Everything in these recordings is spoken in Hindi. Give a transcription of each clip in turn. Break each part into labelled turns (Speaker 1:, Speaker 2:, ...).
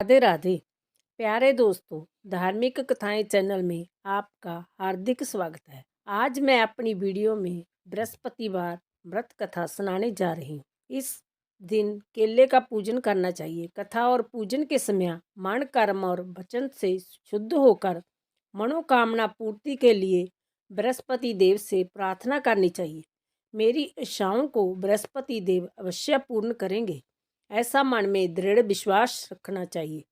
Speaker 1: राधे राधे। प्यारे दोस्तों, धार्मिक कथाएं चैनल में आपका हार्दिक स्वागत है। आज मैं अपनी वीडियो में बृहस्पतिवार व्रत कथा सुनाने जा रही हूँ। इस दिन केले का पूजन करना चाहिए। कथा और पूजन के समय मन, कर्म और वचन से शुद्ध होकर मनोकामना पूर्ति के लिए बृहस्पति देव से प्रार्थना करनी चाहिए। मेरी इच्छाओं को बृहस्पति देव अवश्य पूर्ण करेंगे, ऐसा मन में दृढ़ विश्वास रखना चाहिए।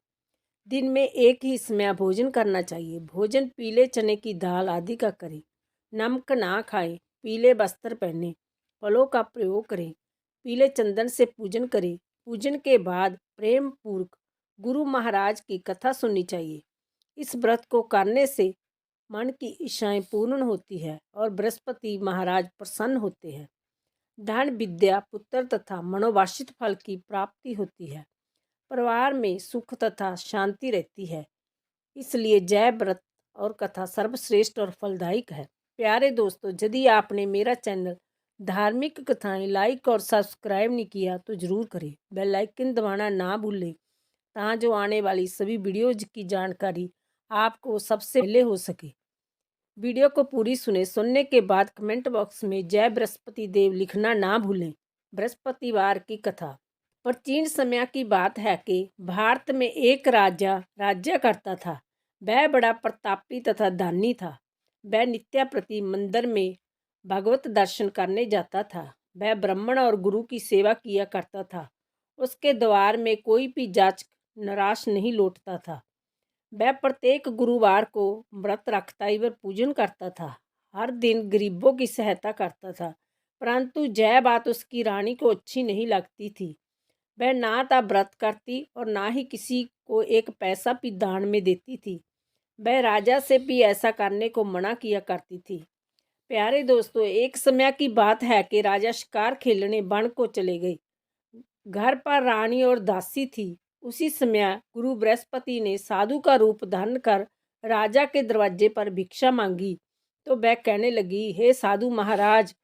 Speaker 1: दिन में एक ही समय भोजन करना चाहिए। भोजन पीले चने की दाल आदि का करें। नमक ना खाएं। पीले वस्त्र पहनें। फलों का प्रयोग करें। पीले चंदन से पूजन करें। पूजन के बाद प्रेम पूर्वक गुरु महाराज की कथा सुननी चाहिए। इस व्रत को करने से मन की इच्छाएं पूर्ण होती है और बृहस्पति महाराज प्रसन्न होते हैं। धन, विद्या, पुत्र तथा मनोवांछित फल की प्राप्ति होती है। परिवार में सुख तथा शांति रहती है। इसलिए जय व्रत और कथा सर्वश्रेष्ठ और फलदायक है। प्यारे दोस्तों, यदि आपने मेरा चैनल धार्मिक कथाएं लाइक और सब्सक्राइब नहीं किया तो ज़रूर करें। बेल आइकन दबाना ना भूलें ताकि आने वाली सभी वीडियोज की जानकारी आपको सबसे पहले हो सके। वीडियो को पूरी सुने। सुनने के बाद कमेंट बॉक्स में जय बृहस्पति देव लिखना ना भूलें। बृहस्पतिवार की कथा। प्राचीन समय की बात है कि भारत में एक राजा राज्य करता था। वह बड़ा प्रतापी तथा दानी था। वह नित्य प्रति मंदिर में भगवत दर्शन करने जाता था। वह ब्राह्मण और गुरु की सेवा किया करता था। उसके द्वार में कोई भी जाचक निराश नहीं लौटता था। वह प्रत्येक गुरुवार को व्रत रखता एवं पूजन करता था। हर दिन गरीबों की सहायता करता था। परंतु यह बात उसकी रानी को अच्छी नहीं लगती थी। वह ना तो व्रत करती और ना ही किसी को एक पैसा भी दान में देती थी। वह राजा से भी ऐसा करने को मना किया करती थी। प्यारे दोस्तों, एक समय की बात है कि राजा शिकार खेलने वन को चले गए। घर पर रानी और दासी थी। उसी समय गुरु बृहस्पति ने साधु का रूप धारण कर राजा के दरवाजे पर भिक्षा मांगी तो वह कहने लगी, हे साधु महाराज,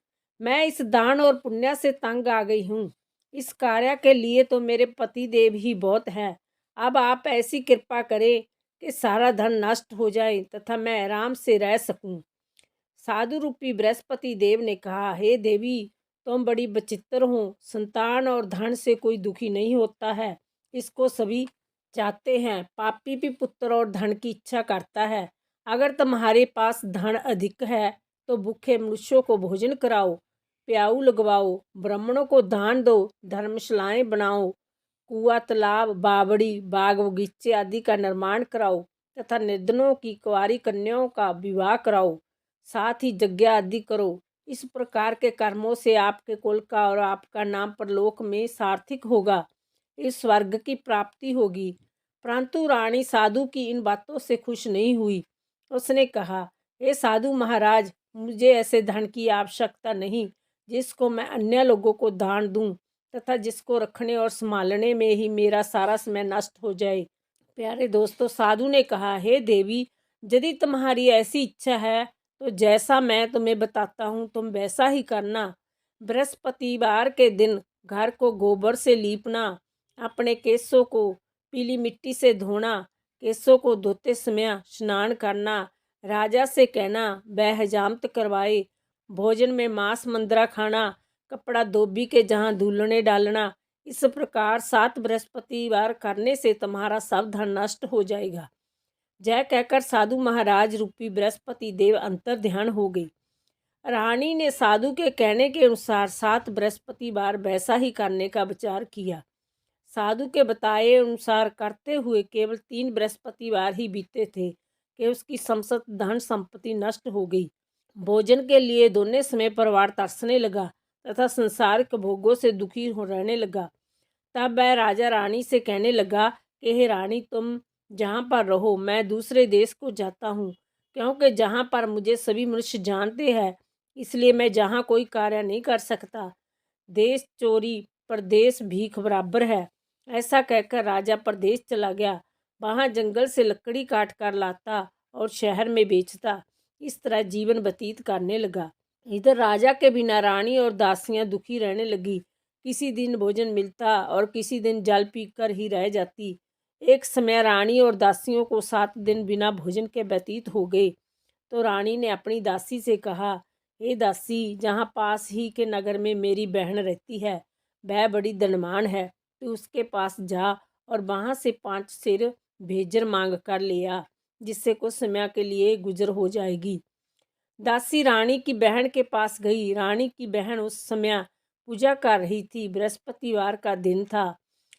Speaker 1: मैं इस दान और पुण्य से तंग आ गई हूँ। इस कार्य के लिए तो मेरे पति देव ही बहुत हैं। अब आप ऐसी कृपा करें कि सारा धन नष्ट हो जाए तथा मैं आराम से रह सकूं। साधु रूपी बृहस्पति देव ने कहा, हे देवी, तुम बड़ी विचित्र हो। संतान और धन से कोई दुखी नहीं होता है, इसको सभी चाहते हैं। पापी भी पुत्र और धन की इच्छा करता है। अगर तुम्हारे पास धन अधिक है तो भूखे मनुष्यों को भोजन कराओ, प्याऊ लगवाओ, ब्राह्मणों को दान दो, धर्मशालाएं बनाओ, कुआं, तालाब, बावड़ी, बाग बगीचे आदि का निर्माण कराओ तथा निर्धनों की कुंवारी कन्याओं का विवाह कराओ, साथ ही यज्ञ आदि करो। इस प्रकार के कर्मों से आपके कुल का और आपका नाम परलोक में सार्थक होगा। इस स्वर्ग की प्राप्ति होगी। परंतु रानी साधु की इन बातों से खुश नहीं हुई। उसने कहा, हे साधु महाराज, मुझे ऐसे धन की आवश्यकता नहीं जिसको मैं अन्य लोगों को दान दूं तथा जिसको रखने और संभालने में ही मेरा सारा समय नष्ट हो जाए। प्यारे दोस्तों, साधु ने कहा, हे देवी, यदि तुम्हारी ऐसी इच्छा है तो जैसा मैं तुम्हें बताता हूँ तुम वैसा ही करना। बृहस्पतिवार के दिन घर को गोबर से लीपना, अपने केसों को पीली मिट्टी से धोना, केसों को धोते समय स्नान करना, राजा से कहना वह हजामत करवाए, भोजन में मांस मंद्रा खाना, कपड़ा धोबी के जहाँ धुलने डालना। इस प्रकार 7 बृहस्पतिवार करने से तुम्हारा सब धन नष्ट हो जाएगा। जय कहकर साधु महाराज रूपी बृहस्पति देव अंतर ध्यान हो गई। रानी ने साधु के कहने के अनुसार 7 बृहस्पतिवार वैसा ही करने का विचार किया। साधु के बताए अनुसार करते हुए केवल 3 बृहस्पतिवार ही बीते थे कि उसकी समस्त धन संपत्ति नष्ट हो गई। भोजन के लिए दोनों समय परिवार तरसने लगा तथा संसारिक भोगों से दुखी हो रहने लगा। तब वह राजा रानी से कहने लगा कि हे रानी, तुम जहाँ पर रहो मैं दूसरे देश को जाता हूँ, क्योंकि जहाँ पर मुझे सभी मनुष्य जानते हैं, इसलिए मैं जहाँ कोई कार्य नहीं कर सकता। देश चोरी परदेश भीख बराबर है। ऐसा कहकर राजा परदेश चला गया। वहाँ जंगल से लकड़ी काट कर लाता और शहर में बेचता। इस तरह जीवन व्यतीत करने लगा। इधर राजा के बिना रानी और दासियां दुखी रहने लगी। किसी दिन भोजन मिलता और किसी दिन जल पीकर ही रह जाती। एक समय रानी और दासियों को 7 दिन बिना भोजन के व्यतीत हो गए। तो रानी ने अपनी दासी से कहा, हे दासी, जहाँ पास ही के नगर में मेरी बहन रहती है, वह बड़ी धनवान है। तू उसके पास जा और वहाँ से 5 सिर भेजर मांग कर ले आ, जिससे कुछ समय के लिए गुजर हो जाएगी। दासी रानी की बहन के पास गई। रानी की बहन उस समय पूजा कर रही थी। बृहस्पतिवार का दिन था।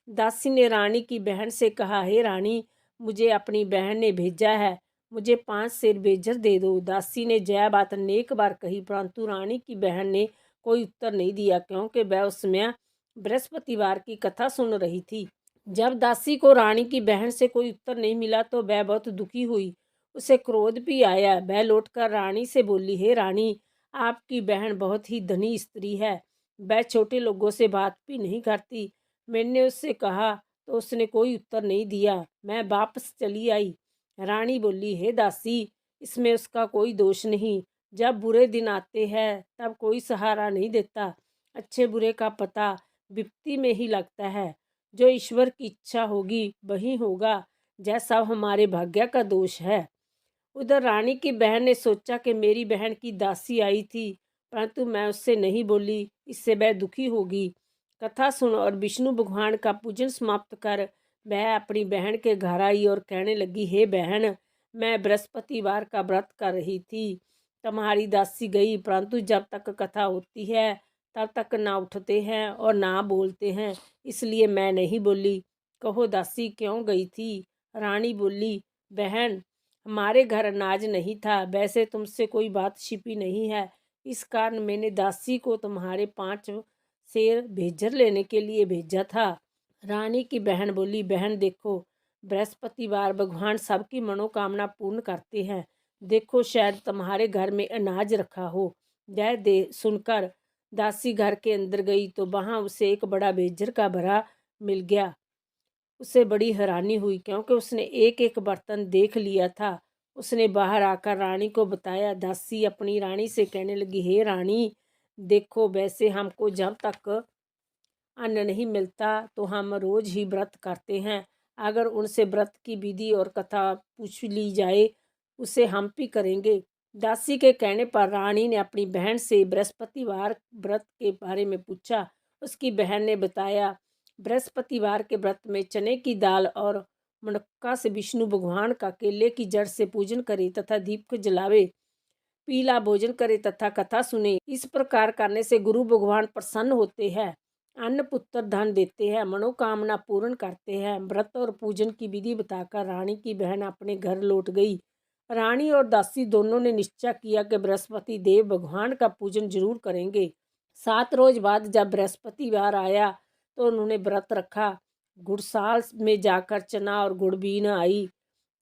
Speaker 1: दासी ने रानी की बहन से कहा, हे रानी, मुझे अपनी बहन ने भेजा है, मुझे 5 सेर भेजर दे दो। दासी ने जय बात अनेक बार कही, परंतु रानी की बहन ने कोई उत्तर नहीं दिया, क्योंकि वह उस समय बृहस्पतिवार की कथा सुन रही थी। जब दासी को रानी की बहन से कोई उत्तर नहीं मिला तो वह बहुत दुखी हुई। उसे क्रोध भी आया। वह लौटकर रानी से बोली, हे रानी, आपकी बहन बहुत ही धनी स्त्री है, वह छोटे लोगों से बात भी नहीं करती। मैंने उससे कहा तो उसने कोई उत्तर नहीं दिया। मैं वापस चली आई। रानी बोली, हे दासी, इसमें उसका कोई दोष नहीं। जब बुरे दिन आते हैं तब कोई सहारा नहीं देता। अच्छे बुरे का पता विपत्ति में ही लगता है। जो ईश्वर की इच्छा होगी वही होगा, जैसा हमारे भाग्य का दोष है। उधर रानी की बहन ने सोचा कि मेरी बहन की दासी आई थी, परंतु मैं उससे नहीं बोली, इससे वह दुखी होगी। कथा सुन और विष्णु भगवान का पूजन समाप्त कर वह अपनी बहन के घर आई और कहने लगी, हे बहन, मैं बृहस्पतिवार का व्रत कर रही थी। तुम्हारी दासी गई, परंतु जब तक कथा होती है तब तक ना उठते हैं और ना बोलते हैं, इसलिए मैं नहीं बोली। कहो दासी क्यों गई थी? रानी बोली, बहन, हमारे घर अनाज नहीं था, वैसे तुमसे कोई बात छिपी नहीं है, इस कारण मैंने दासी को तुम्हारे 5 सेर भेजर लेने के लिए भेजा था। रानी की बहन बोली, बहन देखो, बृहस्पतिवार भगवान सबकी मनोकामना पूर्ण करते हैं। देखो, शायद तुम्हारे घर में अनाज रखा हो। यह दे सुनकर दासी घर के अंदर गई तो वहाँ उसे एक बड़ा भेजर का भरा मिल गया। उसे बड़ी हैरानी हुई, क्योंकि उसने एक एक बर्तन देख लिया था। उसने बाहर आकर रानी को बताया। दासी अपनी रानी से कहने लगी, हे रानी, देखो, वैसे हमको जब तक अन्न नहीं मिलता तो हम रोज ही व्रत करते हैं। अगर उनसे व्रत की विधि और कथा पूछ ली जाए, उसे हम भी करेंगे। दासी के कहने पर रानी ने अपनी बहन से बृहस्पतिवार व्रत के बारे में पूछा। उसकी बहन ने बताया, बृहस्पतिवार के व्रत में चने की दाल और मुनक्का से विष्णु भगवान का केले की जड़ से पूजन करे तथा दीप जलावे, पीला भोजन करे तथा कथा सुने। इस प्रकार करने से गुरु भगवान प्रसन्न होते हैं, अन्न पुत्र धन देते हैं, मनोकामना पूर्ण करते हैं। व्रत और पूजन की विधि बताकर रानी की बहन अपने घर लौट गई। रानी और दासी दोनों ने निश्चय किया कि बृहस्पति देव भगवान का पूजन जरूर करेंगे। 7 रोज बाद जब बृहस्पतिवार आया तो उन्होंने व्रत रखा। गुड़साल में जाकर चना और गुड़ बीन आई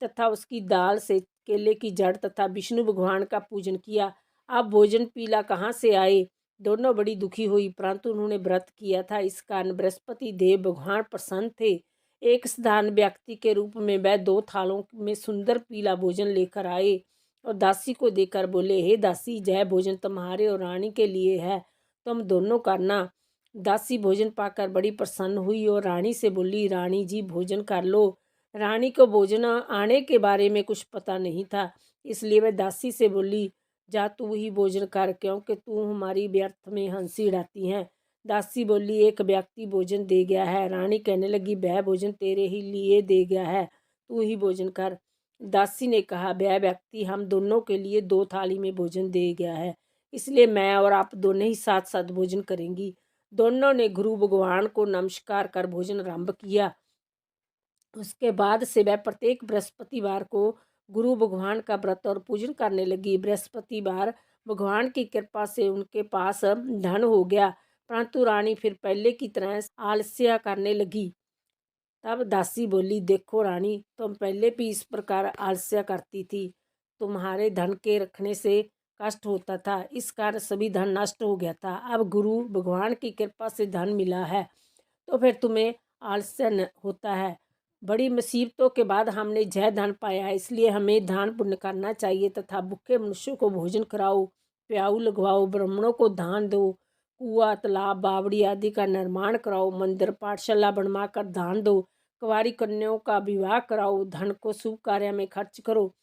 Speaker 1: तथा उसकी दाल से केले की जड़ तथा विष्णु भगवान का पूजन किया। अब भोजन पीला कहाँ से आए? दोनों बड़ी दुखी हुई, परंतु उन्होंने व्रत किया था, इस कारण बृहस्पति देव भगवान प्रसन्न थे। एक साधारण व्यक्ति के रूप में वह 2 थालों में सुंदर पीला भोजन लेकर आए और दासी को देकर बोले, हे दासी, जय भोजन तुम्हारे और रानी के लिए है, तुम दोनों करना। दासी भोजन पाकर बड़ी प्रसन्न हुई और रानी से बोली, रानी जी, भोजन कर लो। रानी को भोजन आने के बारे में कुछ पता नहीं था, इसलिए वह दासी से बोली, जा तू ही भोजन कर, क्योंकि तू हमारी व्यर्थ में हंसी उड़ाती है। दासी बोली, एक व्यक्ति भोजन दे गया है। रानी कहने लगी, वह भोजन तेरे ही लिए दे गया है, तू ही भोजन कर। दासी ने कहा, वह व्यक्ति हम दोनों के लिए 2 थाली में भोजन दे गया है, इसलिए मैं और आप दोनों ही साथ साथ भोजन करेंगी। दोनों ने गुरु भगवान को नमस्कार कर भोजन आरंभ किया। उसके बाद से वह प्रत्येक बृहस्पतिवार को गुरु भगवान का व्रत और पूजन करने लगी। बृहस्पतिवार भगवान की कृपा से उनके पास धन हो गया, परंतु रानी फिर पहले की तरह आलस्य करने लगी। तब दासी बोली, देखो रानी, तुम पहले भी इस प्रकार आलस्य करती थी, तुम्हारे धन के रखने से कष्ट होता था, इस कारण सभी धन नष्ट हो गया था। अब गुरु भगवान की कृपा से धन मिला है तो फिर तुम्हें आलस्य होता है। बड़ी मुसीबतों के बाद हमने जय धन पाया है, इसलिए हमें दान पुण्य करना चाहिए तथा भूखे मनुष्यों को भोजन कराओ, प्याऊ लगवाओ, ब्राह्मणों को दान दो, कुआं, तालाब, बावड़ी आदि का निर्माण कराओ, मंदिर पाठशाला बनवाकर दान दो, कुंवारी कन्याओं का विवाह कराओ, धन को शुभ कार्य में खर्च करो,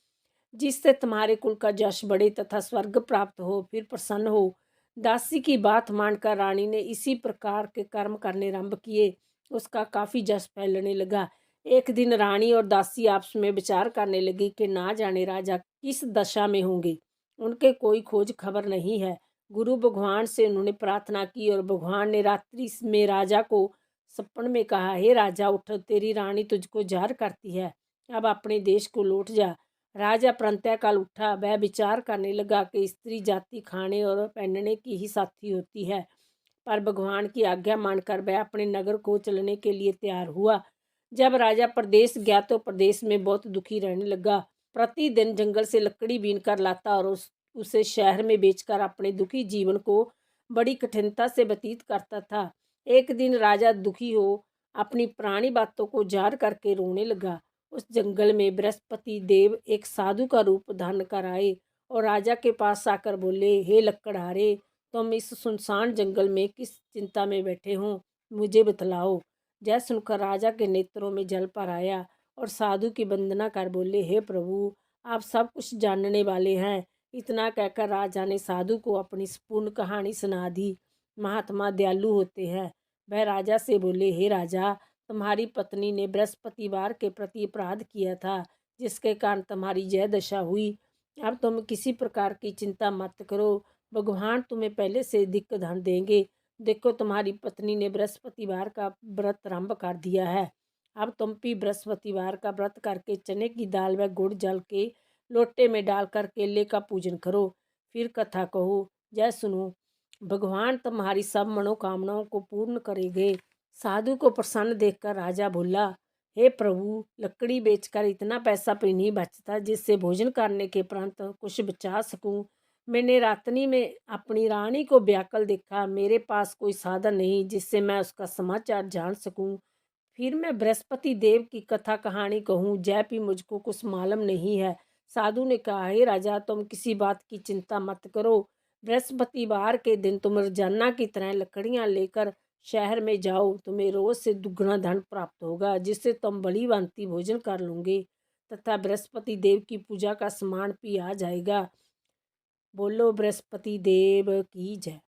Speaker 1: जिससे तुम्हारे कुल का यश बढ़े तथा स्वर्ग प्राप्त हो, फिर प्रसन्न हो। दासी की बात मानकर रानी ने इसी प्रकार के कर्म करने आरंभ किए। उसका काफ़ी यश फैलने लगा। एक दिन रानी और दासी आपस में विचार करने लगी कि ना जाने राजा किस दशा में होंगे, उनके कोई खोज खबर नहीं है। गुरु भगवान से उन्होंने प्रार्थना की और भगवान ने रात्रि में राजा को सपन में कहा, हे राजा उठ, तेरी रानी तुझको जार करती है, अब अपने देश को लौट जा। राजा प्रंतःकाल उठा। वह विचार करने लगा कि स्त्री जाति खाने और पहनने की ही साथी होती है, पर भगवान की आज्ञा मानकर वह अपने नगर को चलने के लिए तैयार हुआ। जब राजा प्रदेश गया तो प्रदेश में बहुत दुखी रहने लगा। प्रतिदिन जंगल से लकड़ी बीन कर लाता और उसे शहर में बेचकर अपने दुखी जीवन को बड़ी कठिनता से व्यतीत करता था। एक दिन राजा दुखी हो अपनी पुरानी बातों को जार करके रोने लगा। उस जंगल में बृहस्पति देव एक साधु का रूप धारण कर आए और राजा के पास आकर बोले, हे लकड़हारे, तुम इस सुनसान जंगल में किस चिंता में बैठे हो, मुझे बतलाओ। यह सुनकर राजा के नेत्रों में जल भर आया और साधु की वंदना कर बोले, हे प्रभु, आप सब कुछ जानने वाले हैं। इतना कहकर राजा ने साधु को अपनी संपूर्ण कहानी सुना दी। महात्मा दयालु होते हैं। वह राजा से बोले, हे राजा, तुम्हारी पत्नी ने बृहस्पतिवार के प्रति अपराध किया था, जिसके कारण तुम्हारी यह दशा हुई। अब तुम किसी प्रकार की चिंता मत करो, भगवान तुम्हें पहले से अधिक धन देंगे। देखो, तुम्हारी पत्नी ने बृहस्पतिवार का व्रत आरंभ कर दिया है। अब तुम भी बृहस्पतिवार का व्रत करके चने की दाल व गुड़ जल के लोटे में डालकर केले का पूजन करो, फिर कथा कहो। जय सुनो, भगवान तुम्हारी सब मनोकामनाओं को पूर्ण करेंगे। साधु को प्रसन्न देखकर राजा बोला, हे प्रभु, लकड़ी बेचकर इतना पैसा भी नहीं बचता जिससे भोजन करने के उपरांत कुछ बचा सकूं। मैंने रात्रि में अपनी रानी को व्याकुल देखा। मेरे पास कोई साधन नहीं जिससे मैं उसका समाचार जान सकूं। फिर मैं बृहस्पति देव की कथा कहानी कहूँ, जय भी मुझको कुछ मालूम नहीं है। साधु ने कहा, हे राजा, तुम किसी बात की चिंता मत करो। बृहस्पतिवार के दिन तुम रोजाना की तरह लकड़ियाँ लेकर शहर में जाओ। तुम्हें रोज से दुगना धन प्राप्त होगा, जिससे तुम बड़ी भांति भोजन कर लोगे तथा बृहस्पति देव की पूजा का सामान भी आ जाएगा। बोलो बृहस्पति देव की जय।